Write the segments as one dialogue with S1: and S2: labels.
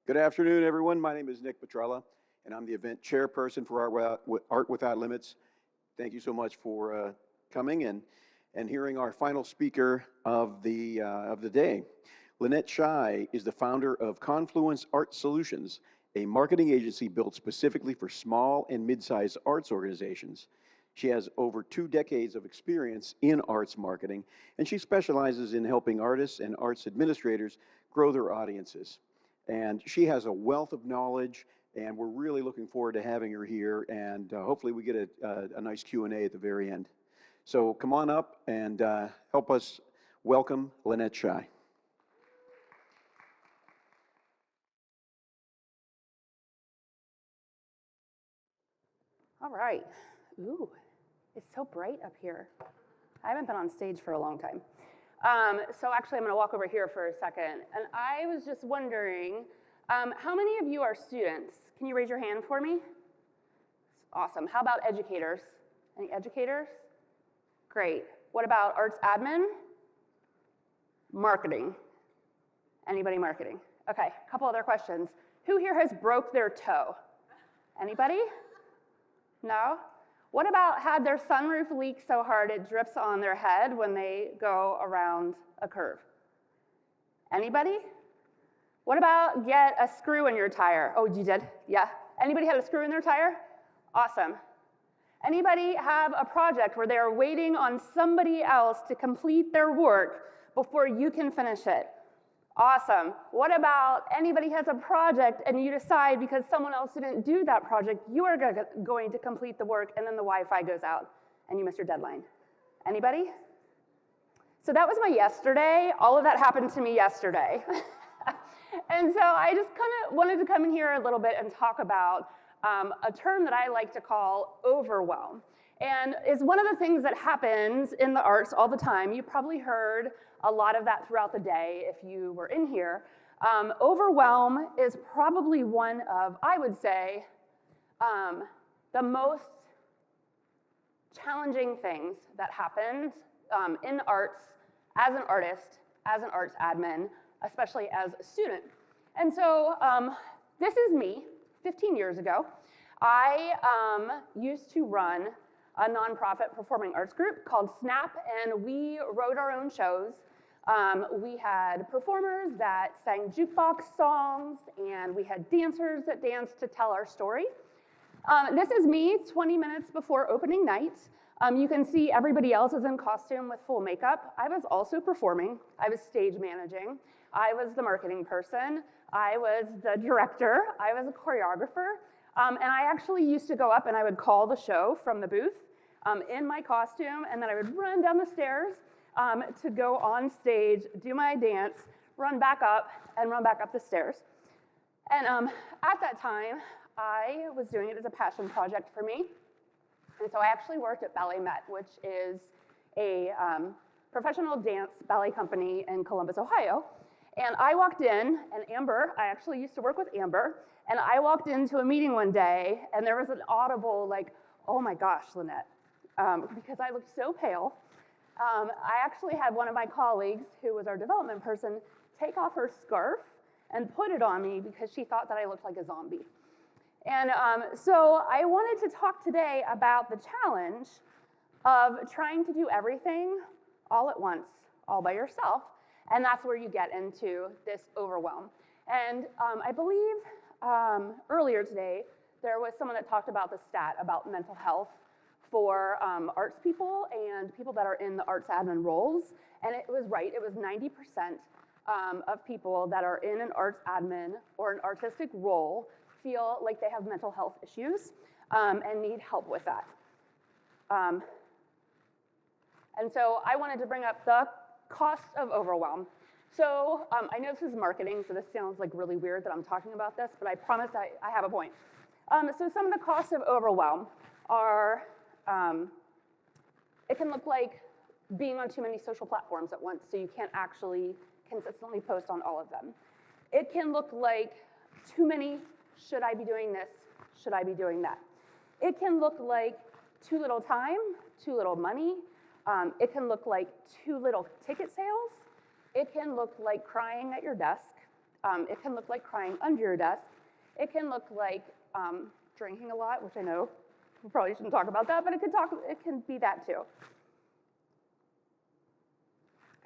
S1: Good afternoon, everyone. My name is Nick Petrella, and I'm the event chairperson for Art Without Limits. Thank you so much for coming and hearing our final speaker of the day. Lynette Shy is the founder of Confluence Arts Solutions, a marketing agency built specifically for small and mid-sized arts organizations. She has over 2 decades of experience in arts marketing, and she specializes in helping artists and arts administrators grow their audiences. And she has a wealth of knowledge, and we're really looking forward to having her here, and hopefully we get a nice Q&A at the very end. So come on up and help us welcome Lynette Shy.
S2: All right. Ooh, it's so bright up here. I haven't been on stage for a long time. So actually, I'm going to walk over here for a second. And I was just wondering, how many of you are students? Can you raise your hand for me? Awesome. How about educators? Any educators? Great. What about arts admin? Marketing. Anybody marketing? Okay, a couple other questions. Who here has broke their toe? Anybody? No? What about had their sunroof leak so hard it drips on their head when they go around a curve? Anybody? What about get a screw in your tire? Oh, you did? Yeah. Anybody had a screw in their tire? Awesome. Anybody have a project where they're waiting on somebody else to complete their work before you can finish it? Awesome. What about anybody has a project and you decide because someone else didn't do that project, you are going to complete the work and then the Wi-Fi goes out and you miss your deadline? Anybody? So that was my yesterday. All of that happened to me yesterday. And so I just kind of wanted to come in here a little bit and talk about a term that I like to call overwhelm. And is one of the things that happens in the arts all the time. You probably heard a lot of that throughout the day if you were in here. Overwhelm is probably one of, I would say, the most challenging things that happens in arts as an artist, as an arts admin, especially as a student. And so this is me 15 years ago. I used to run a nonprofit performing arts group called SNAP, and we wrote our own shows. We had performers that sang jukebox songs, and we had dancers that danced to tell our story. This is me 20 minutes before opening night. You can see everybody else is in costume with full makeup. I was also performing. I was stage managing. I was the marketing person. I was the director. I was a choreographer. And I actually used to go up and I would call the show from the booth in my costume, and then I would run down the stairs to go on stage, do my dance, run back up, and run back up the stairs. And at that time, I was doing it as a passion project for me. And so I actually worked at Ballet Met, which is a professional dance ballet company in Columbus, Ohio. And I walked in, and Amber, I actually used to work with Amber, and I walked into a meeting one day, and there was an audible, like, oh my gosh, Lynette, because I looked so pale. I actually had one of my colleagues, who was our development person, take off her scarf and put it on me because she thought that I looked like a zombie. And so I wanted to talk today about the challenge of trying to do everything all at once, all by yourself, and that's where you get into this overwhelm. And I believe earlier today, there was someone that talked about the stat about mental health for arts people and people that are in the arts admin roles. And it was right, it was 90% of people that are in an arts admin or an artistic role feel like they have mental health issues and need help with that. And so I wanted to bring up the cost of overwhelm. So I know this is marketing, so this sounds like really weird that I'm talking about this, but I promise I have a point. So some of the costs of overwhelm are, it can look like being on too many social platforms at once, so you can't actually consistently post on all of them. It can look like too many, should I be doing this, should I be doing that? It can look like too little time, too little money. It can look like too little ticket sales. It can look like crying at your desk It can look like crying under your desk. It can look like drinking a lot, which I know we probably shouldn't talk about that, but it can be that too.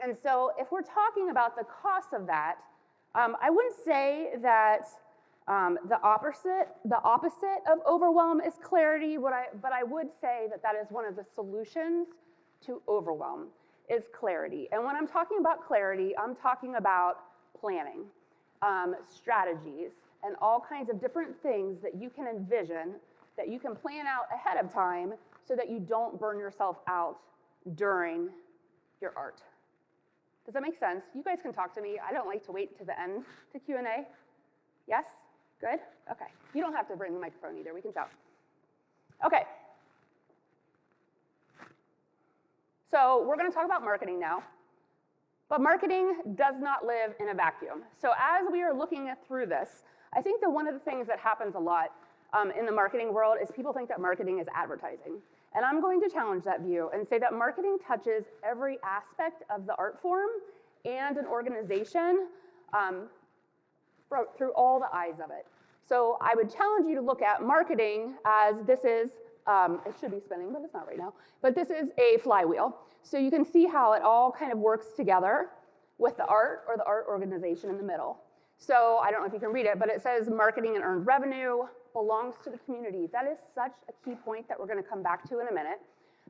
S2: And so if we're talking about the cost of that, I wouldn't say that the opposite of overwhelm is clarity, but I would say that that is one of the solutions to overwhelm, is clarity. And when I'm talking about clarity, I'm talking about planning, strategies, and all kinds of different things that you can envision, that you can plan out ahead of time so that you don't burn yourself out during your art. Does that make sense? You guys can talk to me. I don't like to wait to the end to Q&A. Yes? Good? Okay. You don't have to bring the microphone either. We can shout. Okay. So we're going to talk about marketing now. But marketing does not live in a vacuum. So as we are looking through this, I think that one of the things that happens a lot in the marketing world is people think that marketing is advertising. And I'm going to challenge that view and say that marketing touches every aspect of the art form and an organization through all the eyes of it. So I would challenge you to look at marketing as this is, it should be spinning, but it's not right now, but this is a flywheel. So you can see how it all kind of works together with the art or the art organization in the middle. So I don't know if you can read it, but it says marketing and earned revenue belongs to the community. That is such a key point that we're going to come back to in a minute.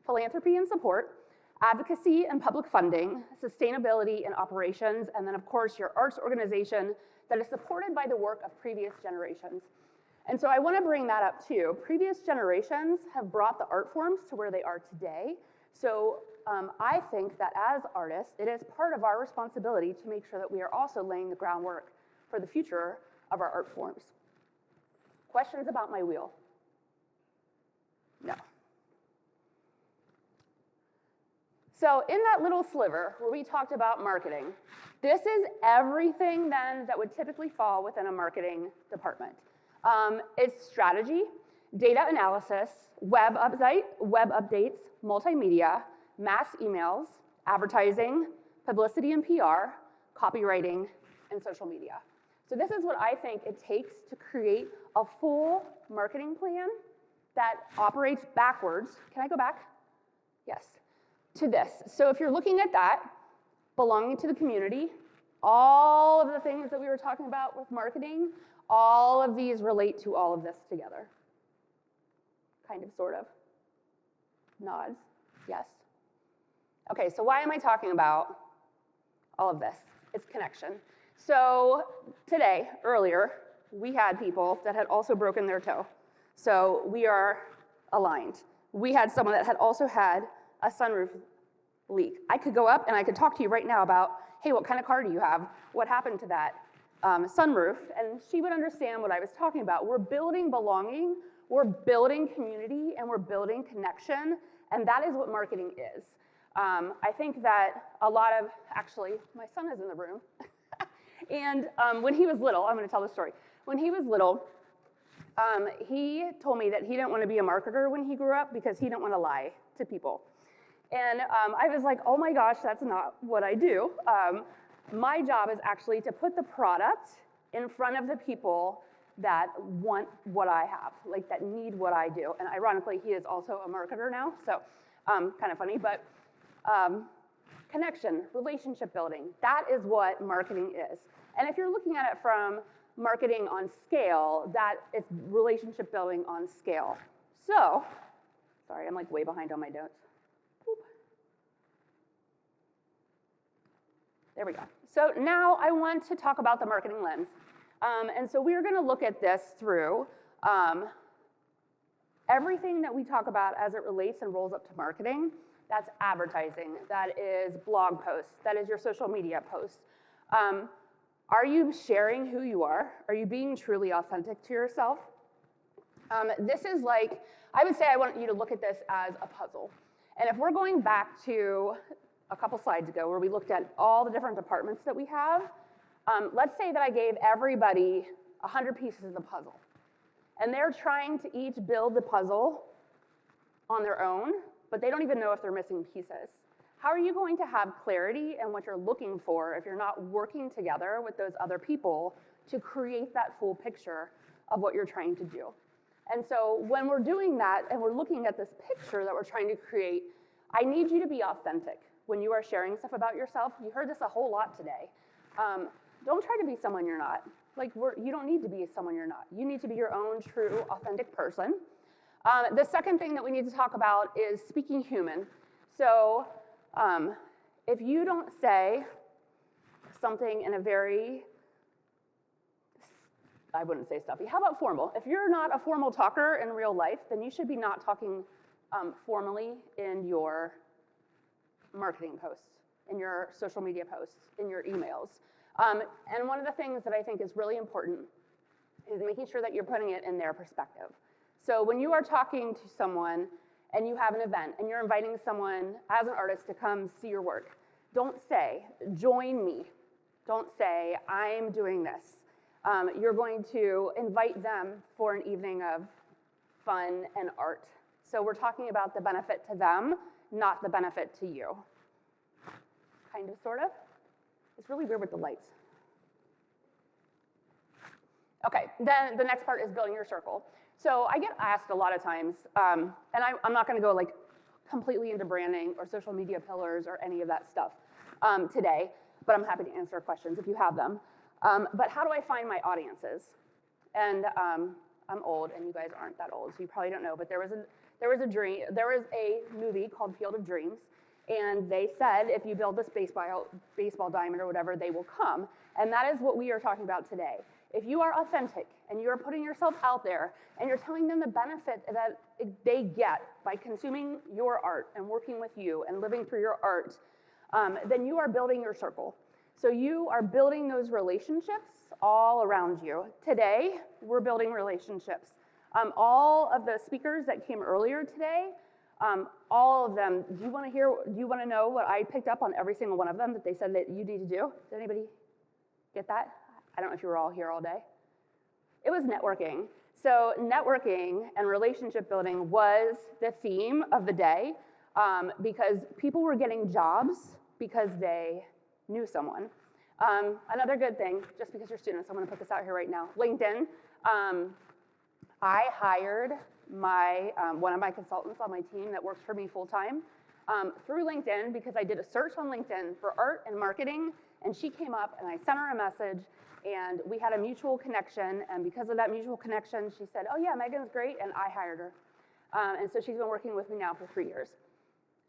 S2: Philanthropy and support, advocacy and public funding, sustainability and operations, and then of course your arts organization that is supported by the work of previous generations. And so I want to bring that up too. Previous generations have brought the art forms to where they are today. So I think that as artists, it is part of our responsibility to make sure that we are also laying the groundwork for the future of our art forms. Questions about my wheel? No. So in that little sliver where we talked about marketing, this is everything then that would typically fall within a marketing department. It's strategy, data analysis, web updates, multimedia, mass emails, advertising, publicity and PR, copywriting, and social media. So this is what I think it takes to create a full marketing plan that operates backwards. Can I go back? Yes. To this. So if you're looking at that, belonging to the community, all of the things that we were talking about with marketing, all of these relate to all of this together. Kind of, sort of. Nods. Yes. Okay, so why am I talking about all of this? It's connection. So today, earlier, we had people that had also broken their toe. So we are aligned. We had someone that had also had a sunroof leak. I could go up and I could talk to you right now about, hey, what kind of car do you have? What happened to that sunroof? And she would understand what I was talking about. We're building belonging, we're building community, and we're building connection, and that is what marketing is. I think that a lot of, actually, my son is in the room. And when he was little, I'm going to tell the story. When he was little, he told me that he didn't want to be a marketer when he grew up because he didn't want to lie to people. And I was like, oh my gosh, that's not what I do. My job is actually to put the product in front of the people that want what I have, like that need what I do. And ironically, he is also a marketer now, so kind of funny, but connection, relationship building, that is what marketing is. And if you're looking at it from marketing on scale, that it's relationship building on scale. So, sorry, I'm like way behind on my notes. Oop. There we go. So now I want to talk about the marketing lens. And so we're gonna look at this through everything that we talk about as it relates and rolls up to marketing. That's advertising, that is blog posts, that is your social media posts. Are you sharing who you are? Are you being truly authentic to yourself? This is like, I would say I want you to look at this as a puzzle. And if we're going back to a couple slides ago where we looked at all the different departments that we have, let's say that I gave everybody 100 pieces of the puzzle. And they're trying to each build the puzzle on their own, but they don't even know if they're missing pieces. How are you going to have clarity in what you're looking for if you're not working together with those other people to create that full picture of what you're trying to do? And so when we're doing that and we're looking at this picture that we're trying to create, I need you to be authentic when you are sharing stuff about yourself. You heard this a whole lot today. Don't try to be someone you're not. Like, you don't need to be someone you're not. You need to be your own true, authentic person. The second thing that we need to talk about is speaking human. So if you don't say something in a very, I wouldn't say stuffy, how about formal? If you're not a formal talker in real life, then you should be not talking formally in your marketing posts, in your social media posts, in your emails. And one of the things that I think is really important is making sure that you're putting it in their perspective. So when you are talking to someone and you have an event and you're inviting someone as an artist to come see your work, don't say, join me. Don't say, I'm doing this. You're going to invite them for an evening of fun and art. So we're talking about the benefit to them, not the benefit to you. Kind of, sort of. It's really weird with the lights. Okay, then the next part is building your circle. So I get asked a lot of times, and I'm not gonna go like completely into branding or social media pillars or any of that stuff today, but I'm happy to answer questions if you have them. But how do I find my audiences? And I'm old, and you guys aren't that old, so you probably don't know, but there was a movie called Field of Dreams, and they said, if you build this baseball diamond or whatever, they will come. And that is what we are talking about today. If you are authentic and you are putting yourself out there and you're telling them the benefit that they get by consuming your art and working with you and living through your art, then you are building your circle. So you are building those relationships all around you. Today, we're building relationships. All of the speakers that came earlier today, all of them, do you want to know what I picked up on every single one of them that they said that you need to do? Did anybody get that? I don't know if you were all here all day. It was networking. So networking and relationship building was the theme of the day because people were getting jobs because they knew someone. Another good thing, just because you're students, I'm going to put this out here right now. LinkedIn. I hired one of my consultants on my team that works for me full time through LinkedIn because I did a search on LinkedIn for art and marketing, and she came up and I sent her a message and we had a mutual connection, and because of that mutual connection, she said, oh yeah, Megan's great, and I hired her. And so she's been working with me now for 3 years.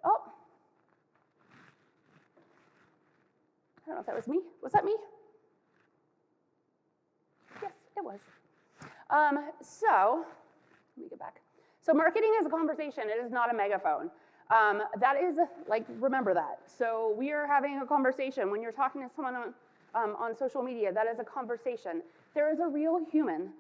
S2: Oh, I don't know if that was me. Was that me? Yes, it was. So, let me get back. So marketing is a conversation. It is not a megaphone. That is, remember that. So we are having a conversation. When you're talking to someone on social media, that is a conversation. There is a real human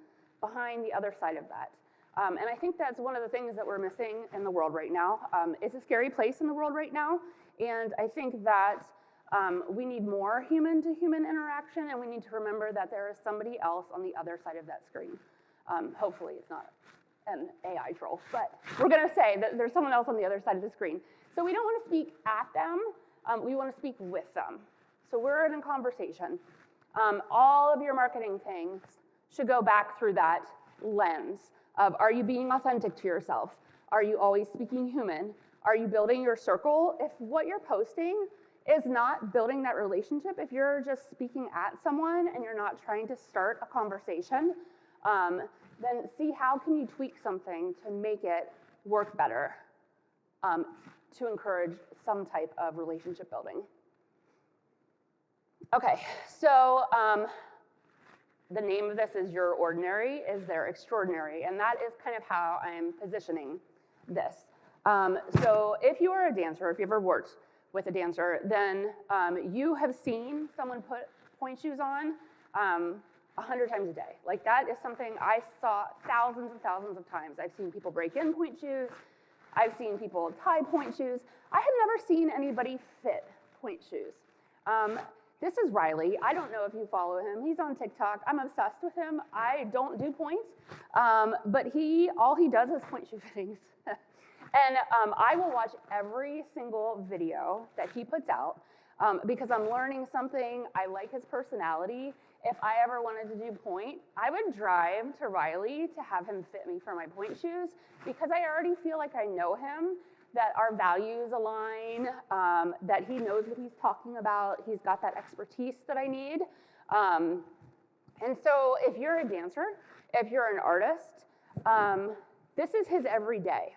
S2: behind the other side of that. And I think that's one of the things that we're missing in the world right now. It's a scary place in the world right now. And I think that we need more human-to-human interaction, and we need to remember that there is somebody else on the other side of that screen. Hopefully it's not an AI troll, but we're gonna say that there's someone else on the other side of the screen. So we don't wanna speak at them, we wanna speak with them. So we're in a conversation. All of your marketing things should go back through that lens of, are you being authentic to yourself? Are you always speaking human? Are you building your circle? If what you're posting is not building that relationship, if you're just speaking at someone and you're not trying to start a conversation, then see how can you tweak something to make it work better, to encourage some type of relationship building. Okay, so the name of this is Your Ordinary is Their Extraordinary, and that is kind of how I'm positioning this. So if you are a dancer, if you've ever worked with a dancer, then you have seen someone put point shoes on 100 times a day. Like, that is something I saw thousands and thousands of times. I've seen people break in point shoes. I've seen people tie point shoes. I have never seen anybody fit point shoes. This is Riley. I don't know if you follow him. He's on TikTok. I'm obsessed with him. I don't do points, but all he does is point shoe fittings. And I will watch every single video that he puts out because I'm learning something. I like his personality. If I ever wanted to do point, I would drive to Riley to have him fit me for my point shoes because I already feel like I know him, that our values align, that he knows what he's talking about. He's got that expertise that I need. And so if you're a dancer, if you're an artist, this is his everyday.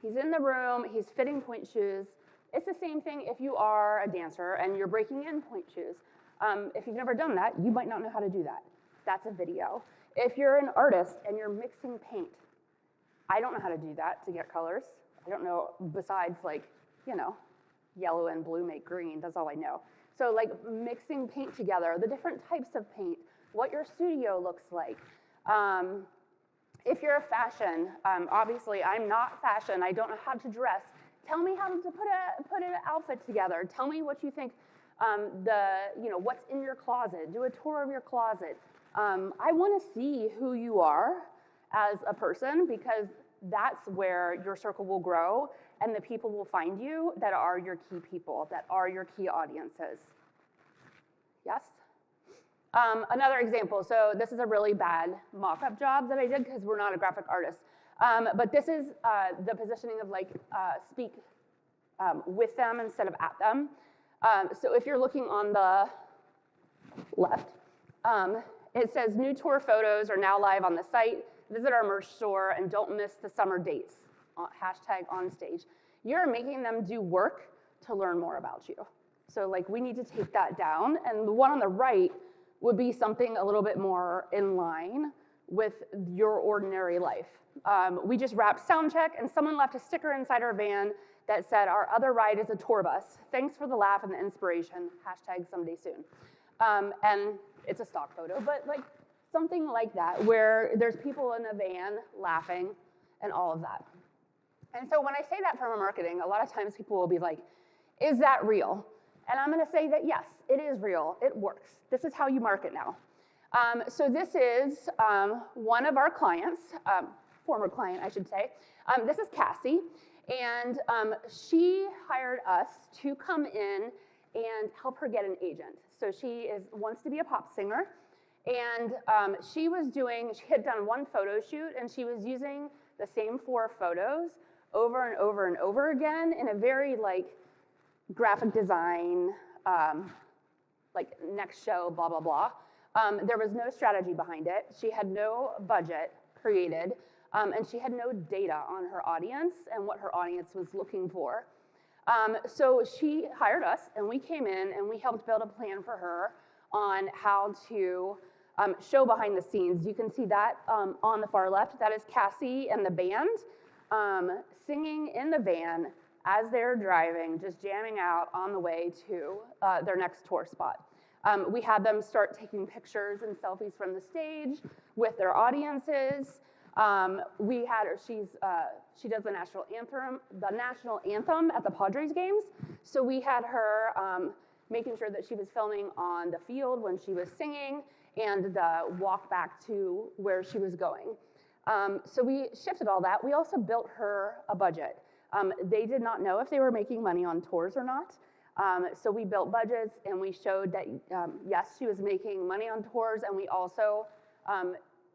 S2: He's in the room, he's fitting point shoes. It's the same thing if you are a dancer and you're breaking in point shoes. If you've never done that, you might not know how to do that. That's a video. If you're an artist and you're mixing paint, I don't know how to do that to get colors. I don't know, besides like, you know, yellow and blue make green, that's all I know. So like mixing paint together, the different types of paint, what your studio looks like. If you're a fashion, obviously I'm not fashion, I don't know how to dress. Tell me how to put an outfit together. Tell me what you think, what's in your closet. Do a tour of your closet. I want to see who you are as a person because that's where your circle will grow and the people will find you that are your key people, that are your key audiences. Yes? Another example, so this is a really bad mock-up job that I did because we're not a graphic artist. But this is the positioning of like speak with them instead of at them. So if you're looking on the left, it says new tour photos are now live on the site. Visit our merch store and don't miss the summer dates. Hashtag onstage. You're making them do work to learn more about you. So like we need to take that down. And the one on the right would be something a little bit more in line with your ordinary life. We just wrapped sound check and someone left a sticker inside our van that said, our other ride is a tour bus. Thanks for the laugh and the inspiration. Hashtag someday soon. And it's a stock photo, but like something like that where there's people in a van laughing and all of that. And so when I say that from a marketing, a lot of times people will be like, is that real? And I'm gonna say that yes, it is real, it works. This is how you market now. So this is one of our clients, former client I should say. This is Cassie, and she hired us to come in and help her get an agent. So she wants to be a pop singer, and she had done one photo shoot, and she was using the same 4 photos over and over and over again in a very like graphic design, like next show, blah, blah, blah. There was no strategy behind it. She had no budget created, and she had no data on her audience and what her audience was looking for. So she hired us, and we came in, and we helped build a plan for her on how to show behind the scenes. You can see that on the far left. That is Cassie and the band singing in the van as they're driving, just jamming out on the way to their next tour spot. We had them start taking pictures and selfies from the stage with their audiences. She does the national anthem at the Padres games. So we had her making sure that she was filming on the field when she was singing and the walk back to where she was going. So we shifted all that. We also built her a budget. They did not know if they were making money on tours or not. So we built budgets and we showed that, yes, she was making money on tours, and we also,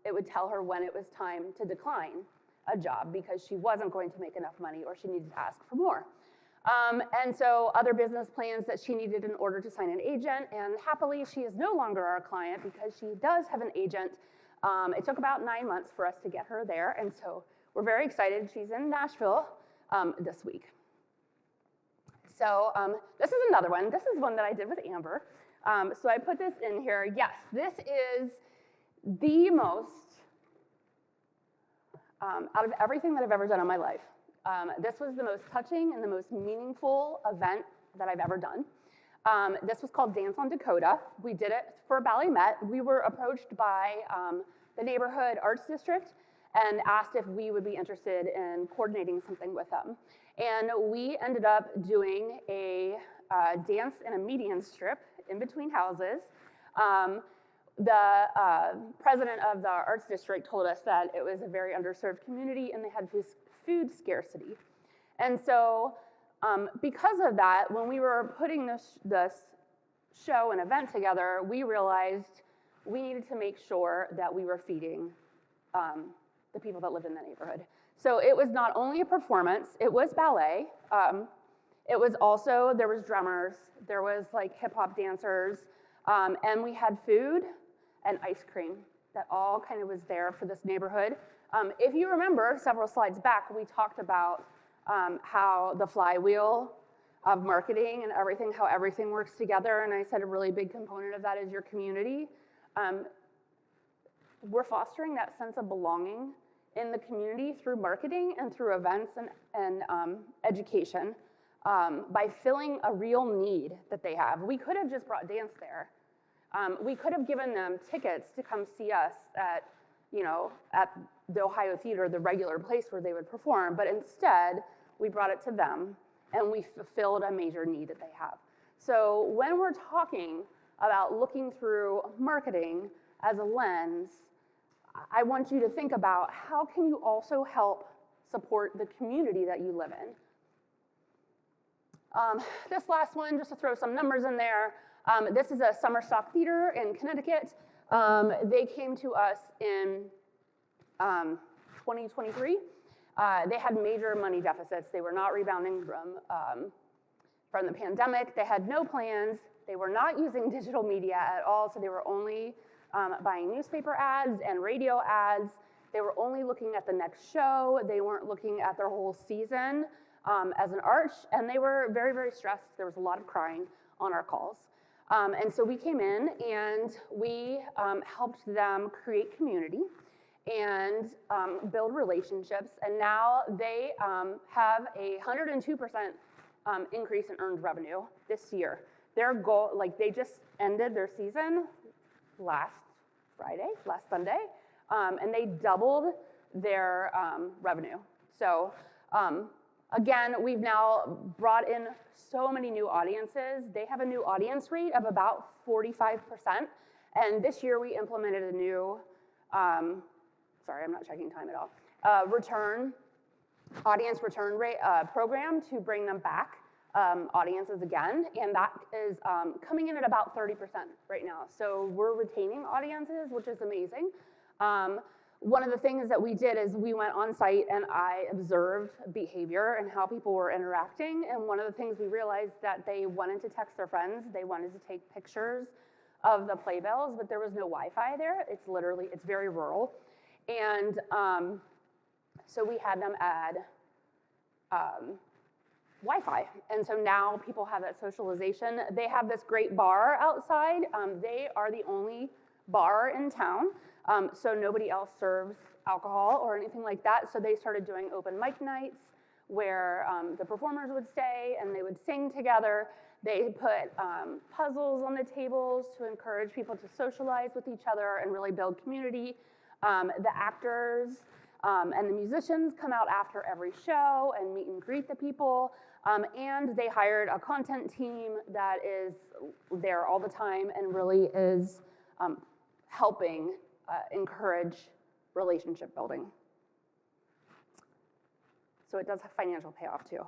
S2: it would tell her when it was time to decline a job because she wasn't going to make enough money or she needed to ask for more. And so other business plans that she needed in order to sign an agent, and happily she is no longer our client because she does have an agent. It took about 9 months for us to get her there, and so we're very excited. She's in Nashville this week. So this is another one. This is one that I did with Amber. So I put this in here. Yes, this is the most, out of everything that I've ever done in my life, this was the most touching and the most meaningful event that I've ever done. This was called Dance on Dakota. We did it for Ballet Met. We were approached by the neighborhood arts district and asked if we would be interested in coordinating something with them. And we ended up doing a dance in a median strip in between houses. the president of the arts district told us that it was a very underserved community and they had food scarcity. And so because of that, when we were putting this show and event together, we realized we needed to make sure that we were feeding the people that live in the neighborhood. So it was not only a performance, it was ballet. It was also, there was drummers, there was like hip hop dancers, and we had food and ice cream that all kind of was there for this neighborhood. If you remember several slides back, we talked about how the flywheel of marketing and everything, how everything works together, and I said a really big component of that is your community. We're fostering that sense of belonging in the community through marketing and through events and education by filling a real need that they have. We could have just brought dance there. We could have given them tickets to come see us at the Ohio Theater, the regular place where they would perform, but instead we brought it to them and we fulfilled a major need that they have. So when we're talking about looking through marketing as a lens, I want you to think about how can you also help support the community that you live in. This last one, just to throw some numbers in there, this is a summer stock theater in Connecticut. They came to us in 2023. They had major money deficits. They were not rebounding from the pandemic. They had no plans. They were not using digital media at all, so they were only buying newspaper ads and radio ads. They were only looking at the next show. They weren't looking at their whole season as an arch, and they were very, very stressed. There was a lot of crying on our calls. And so we came in and we helped them create community and build relationships, and now they have a 102% increase in earned revenue this year. Their goal, like they just ended their season last Sunday, and they doubled their revenue. So again, we've now brought in so many new audiences. They have a new audience rate of about 45%, and this year we implemented a new, sorry, I'm not checking time at all, audience return rate program to bring them back audiences again, and that is coming in at about 30% right now. So we're retaining audiences, which is amazing. One of the things that we did is we went on site and I observed behavior and how people were interacting, and one of the things we realized that they wanted to text their friends, they wanted to take pictures of the playbills, but there was no Wi-Fi there. It's very rural. And so we had them add Wi-Fi. And so now people have that socialization. They have this great bar outside. They are the only bar in town. So nobody else serves alcohol or anything like that. So they started doing open mic nights where the performers would stay and they would sing together. They put puzzles on the tables to encourage people to socialize with each other and really build community. The actors and the musicians come out after every show and meet and greet the people. And they hired a content team that is there all the time and really is helping encourage relationship building. So it does have financial payoff too.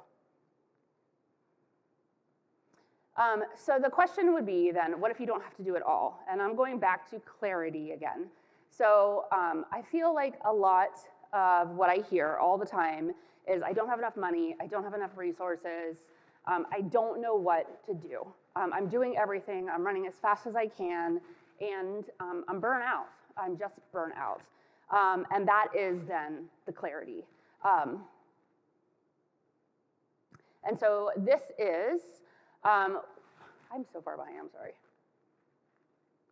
S2: So the question would be then, what if you don't have to do it all? And I'm going back to clarity again. So I feel like a lot of what I hear all the time is I don't have enough money, I don't have enough resources, I don't know what to do. I'm doing everything, I'm running as fast as I can, and I'm burnt out. I'm just burnt out. And that is then the clarity. And so this is, I'm so far behind, I'm sorry.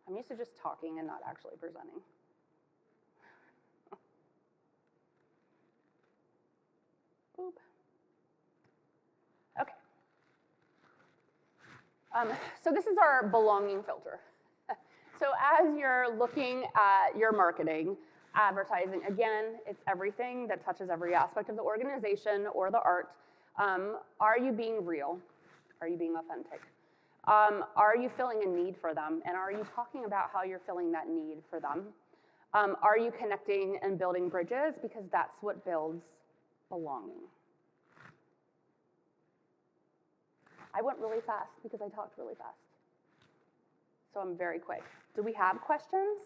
S2: I'm used to just talking and not actually presenting. Boop. Okay. So this is our belonging filter. So as you're looking at your marketing, advertising, again, it's everything that touches every aspect of the organization or the art. Are you being real? Are you being authentic? Are you filling a need for them? And are you talking about how you're filling that need for them? Are you connecting and building bridges? Because that's what builds belonging. I went really fast because I talked really fast. So I'm very quick. Do we have questions?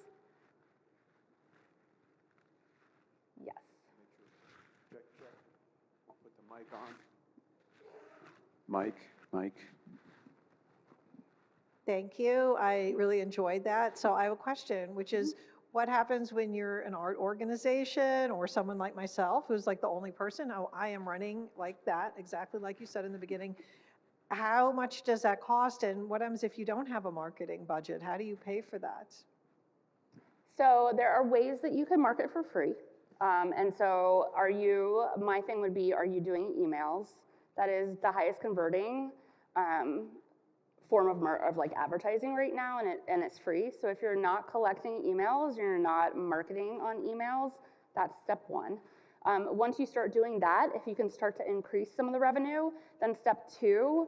S2: Yes.
S1: Check, check. I'll put the mic on. Mic.
S3: Thank you. I really enjoyed that. So I have a question, which is, what happens when you're an art organization or someone like myself, who's like the only person? Oh, I am running like that, exactly like you said in the beginning. How much does that cost, and what happens if you don't have a marketing budget? How do you pay for that?
S2: So there are ways that you can market for free. And so my thing would be, are you doing emails? That is the highest converting form of like advertising right now, and it's free. So if you're not collecting emails, you're not marketing on emails, that's step one. Once you start doing that, if you can start to increase some of the revenue, then step two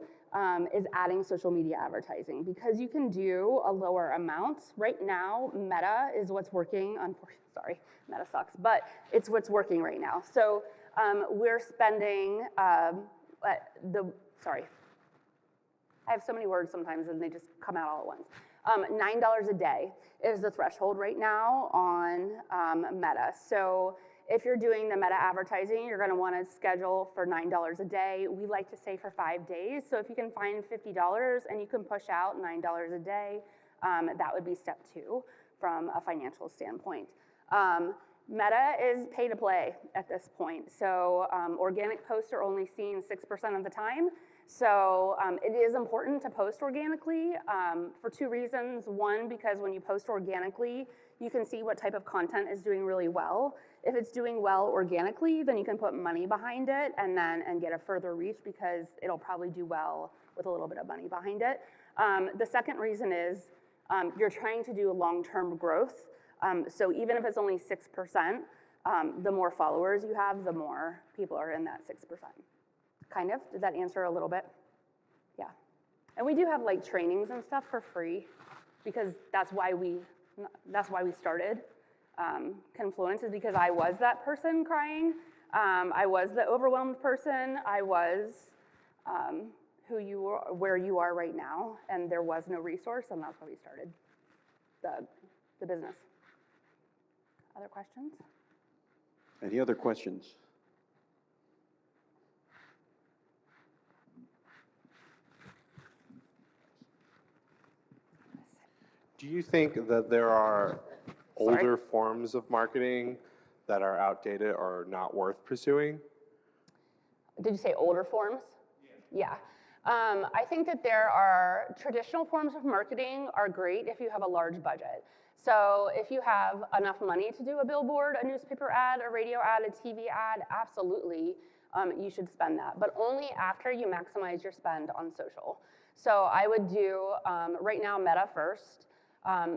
S2: is adding social media advertising, because you can do a lower amount. Right now, Meta is what's working. Sorry, Meta sucks, but it's what's working right now. So we're spending I have so many words sometimes and they just come out all at once. $9 a day is the threshold right now on Meta. So if you're doing the Meta advertising, you're gonna wanna schedule for $9 a day. We like to say for 5 days. So if you can find $50 and you can push out $9 a day, that would be step two from a financial standpoint. Meta is pay to play at this point. So organic posts are only seen 6% of the time. So it is important to post organically for two reasons. One, because when you post organically, you can see what type of content is doing really well. If it's doing well organically, then you can put money behind it and get a further reach, because it'll probably do well with a little bit of money behind it. The second reason is you're trying to do long-term growth. So even if it's only 6%, the more followers you have, the more people are in that 6%. Kind of, did that answer a little bit? Yeah. And we do have like trainings and stuff for free, because that's why we started Confluence, is because I was that person crying. I was the overwhelmed person. I was where you are right now, and there was no resource, and that's why we started the business. Other questions?
S1: Any other questions?
S4: Do you think that there are older forms of marketing that are outdated or not worth pursuing?
S2: Did you say older forms? Yeah. I think that there are traditional forms of marketing are great if you have a large budget. So if you have enough money to do a billboard, a newspaper ad, a radio ad, a TV ad, absolutely, you should spend that, but only after you maximize your spend on social. So I would do, right now, Meta first.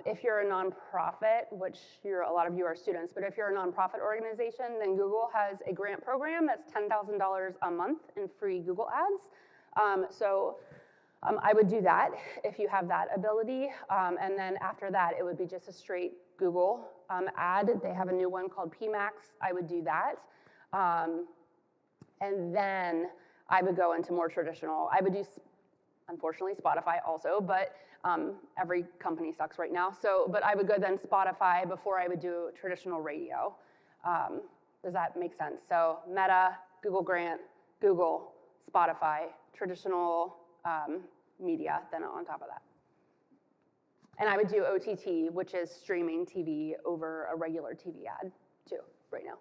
S2: If you're a nonprofit, which a lot of you are students, but if you're a nonprofit organization, then Google has a grant program that's $10,000 a month in free Google ads. I would do that if you have that ability. And then after that, it would be just a straight Google ad. They have a new one called PMax. I would do that. And then I would go into more traditional. I would do, unfortunately, Spotify also, but every company sucks right now. But I would go then Spotify before I would do traditional radio. Does that make sense? So Meta, Google Grant, Google, Spotify, traditional media then on top of that. And I would do OTT, which is streaming TV over a regular TV ad too, right now.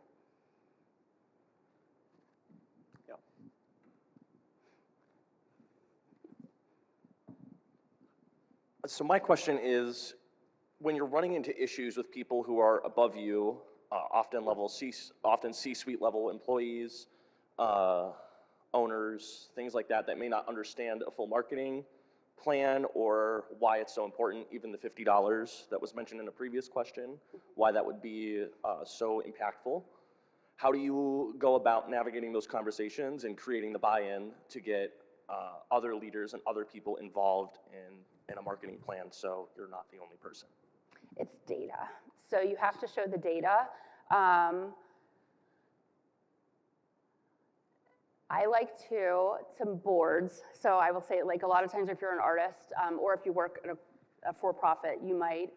S1: Yeah.
S5: So my question is, when you're running into issues with people who are above you, often C-suite level employees, owners, things like that, that may not understand a full marketing plan or why it's so important, even the $50 that was mentioned in a previous question, why that would be so impactful. How do you go about navigating those conversations and creating the buy-in to get other leaders and other people involved in a marketing plan, so you're not the only person?
S2: It's data. So you have to show the data. I like some boards. So I will say, like, a lot of times if you're an artist or if you work at a for-profit, you might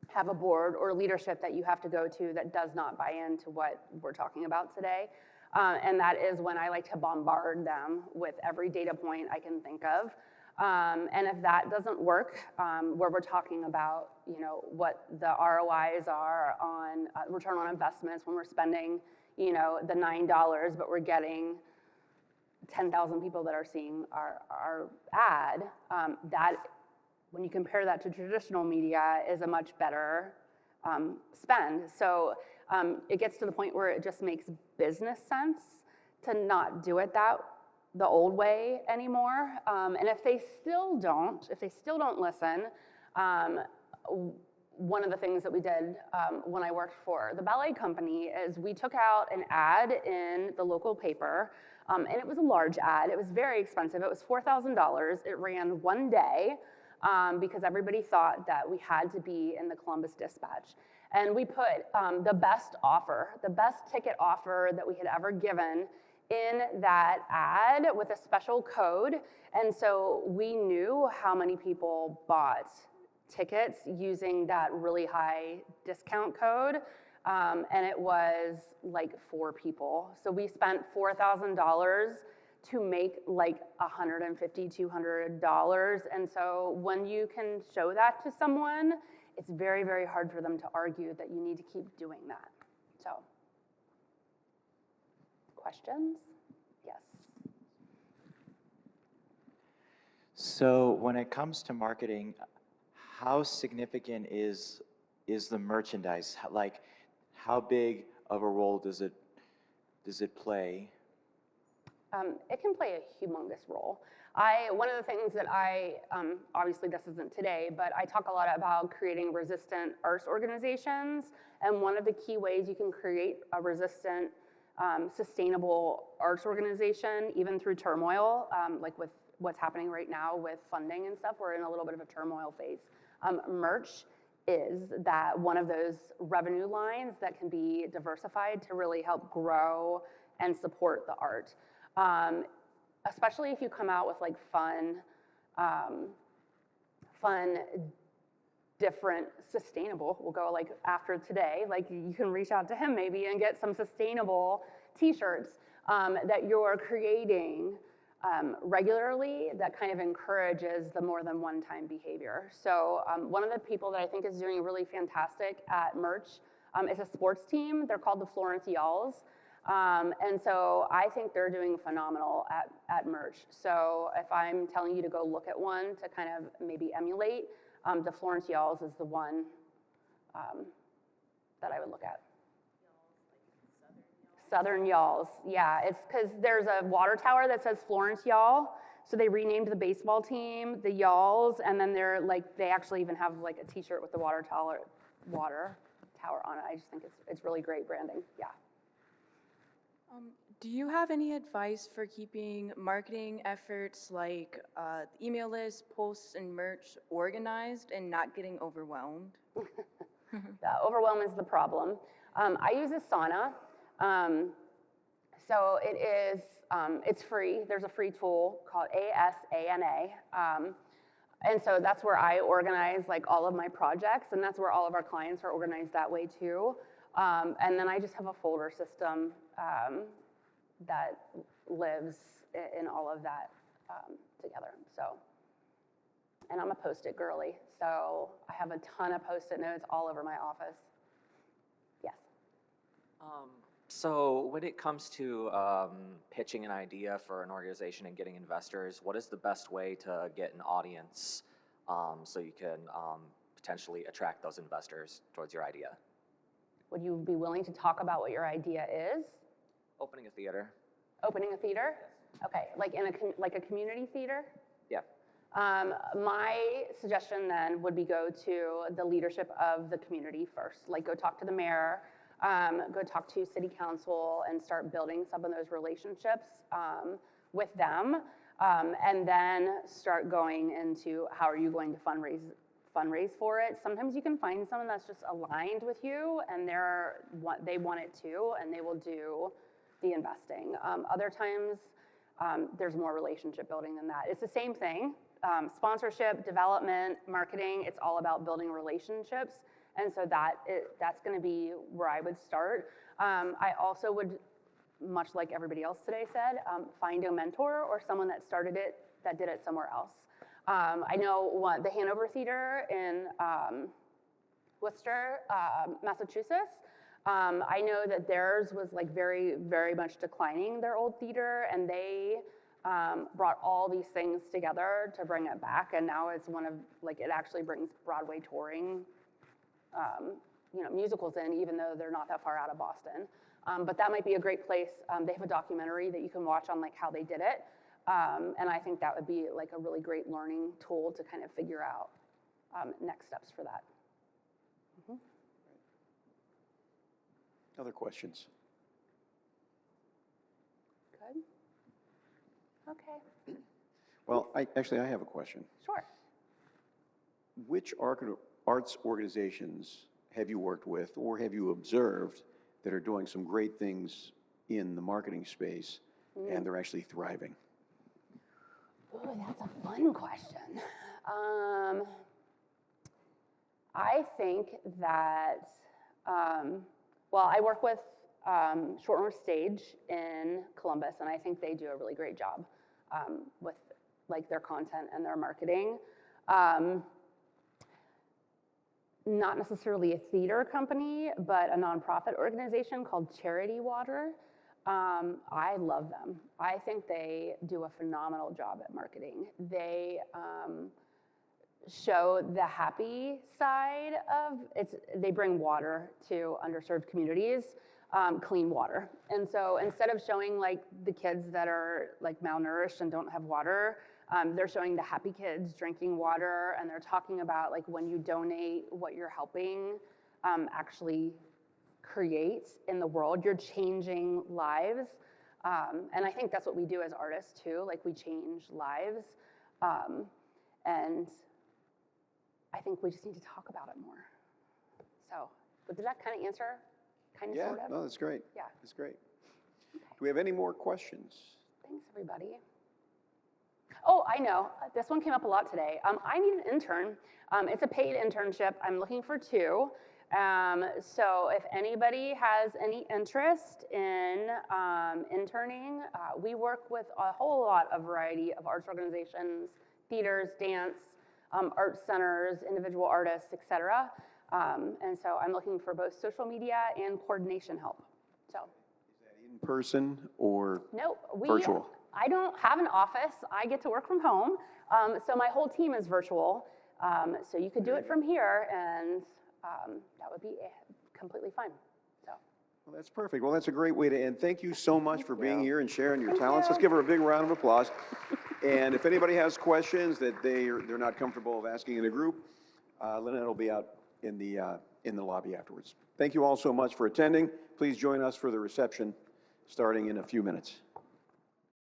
S2: have a board or leadership that you have to go to that does not buy into what we're talking about today. And that is when I like to bombard them with every data point I can think of. And if that doesn't work, where we're talking about, you know, what the ROIs are on return on investments when we're spending, you know, the $9, but we're getting 10,000 people that are seeing our ad, that, when you compare that to traditional media, is a much better spend. So it gets to the point where it just makes business sense to not do it the old way anymore. And if they still don't listen, one of the things that we did when I worked for the ballet company is we took out an ad in the local paper, and it was a large ad. It was very expensive. It was $4,000. It ran one day because everybody thought that we had to be in the Columbus Dispatch. And we put the best ticket offer that we had ever given in that ad with a special code. And so we knew how many people bought tickets using that really high discount code. And it was like 4 people. So we spent $4,000 to make like $150, $200. And so when you can show that to someone, it's very, very hard for them to argue that you need to keep doing that. So, questions? Yes.
S6: So when it comes to marketing, how significant is the merchandise? Like, how big of a role does it play?
S2: It can play a humongous role. One of the things that obviously this isn't today, but I talk a lot about creating resistant arts organizations. And one of the key ways you can create a resistant, sustainable arts organization, even through turmoil, like with what's happening right now with funding and stuff, we're in a little bit of a turmoil phase. Merch is that one of those revenue lines that can be diversified to really help grow and support the art. Especially if you come out with like fun, different, sustainable, we'll go like after today, like you can reach out to him maybe and get some sustainable t-shirts that you're creating regularly that kind of encourages the more than one-time behavior. So one of the people that I think is doing really fantastic at merch is a sports team. They're called the Florence Y'alls. And so I think they're doing phenomenal at merch. So if I'm telling you to go look at one to kind of maybe emulate, the Florence Y'alls is the one that I would look at. Southern Y'alls, yeah. It's because there's a water tower that says Florence Y'all. So they renamed the baseball team the Y'alls, and then they actually even have like a T-shirt with the water tower on it. I just think it's really great branding. Yeah.
S7: Do you have any advice for keeping marketing efforts like email lists, posts, and merch organized and not getting overwhelmed?
S2: Overwhelm is the problem. I use Asana. So it is, it's free. There's a free tool called Asana. And so that's where I organize like all of my projects, and that's where all of our clients are organized that way too. And then I just have a folder system that lives in all of that together. So, and I'm a Post-it girly, so I have a ton of Post-it notes all over my office. Yes.
S8: So when it comes to pitching an idea for an organization and getting investors, what is the best way to get an audience so you can potentially attract those investors towards your idea?
S2: Would you be willing to talk about what your idea is?
S8: Opening a theater.
S2: Opening a theater? Okay, like in a community theater?
S8: Yeah.
S2: My suggestion then would be go to the leadership of the community first. Like go talk to the mayor, go talk to city council and start building some of those relationships with them. And then start going into how are you going to fundraise for it. Sometimes you can find someone that's just aligned with you and they want it too, and they will do the investing. Other times, there's more relationship building than that. It's the same thing. Sponsorship, development, marketing, it's all about building relationships. And so that's gonna be where I would start. I also would, much like everybody else today said, find a mentor or someone that started it, that did it somewhere else. I know the Hanover Theater in Worcester, Massachusetts. I know that theirs was like very, very much declining, their old theater, and they brought all these things together to bring it back, and now it's one of, like, it actually brings Broadway touring, musicals in, even though they're not that far out of Boston. But that might be a great place. They have a documentary that you can watch on like how they did it, and I think that would be like a really great learning tool to kind of figure out next steps for that.
S1: Other questions?
S2: Good. Okay.
S1: Well, I have a question.
S2: Sure.
S1: Which arts organizations have you worked with or have you observed that are doing some great things in the marketing space and they're actually thriving?
S2: Oh, that's a fun question. I think that, I work with Short North Stage in Columbus, and I think they do a really great job with like their content and their marketing. Not necessarily a theater company, but a nonprofit organization called Charity Water. I love them. I think they do a phenomenal job at marketing. They show the happy side of it. They bring water to underserved communities, clean water. And so instead of showing like the kids that are like malnourished and don't have water, they're showing the happy kids drinking water, and they're talking about like when you donate, what you're helping actually create in the world. You're changing lives. And I think that's what we do as artists too, like we change lives. And I think we just need to talk about it more. So, but did that kind of answer? Kind of,
S1: Yeah,
S2: sort of?
S1: no, that's great.
S2: Yeah.
S1: That's great.
S2: Okay.
S1: Do we have any more questions?
S2: Thanks, everybody. Oh, I know. This one came up a lot today. I need an intern. It's a paid internship. I'm looking for 2. So if anybody has any interest in interning, we work with a whole lot of variety of arts organizations, theaters, dance, art centers, individual artists, etc. And so I'm looking for both social media and coordination help. So.
S1: Is that in person or virtual?
S2: I don't have an office. I get to work from home. So my whole team is virtual. So you could do it from here, and that would be completely fine. So.
S1: Well, that's perfect. Well, that's a great way to end. Thank you so much for being here and sharing your talents. Let's give her a big round of applause. And if anybody has questions that they're not comfortable of asking in a group, Lynette will be out in the lobby afterwards. Thank you all so much for attending. Please join us for the reception starting in a few minutes.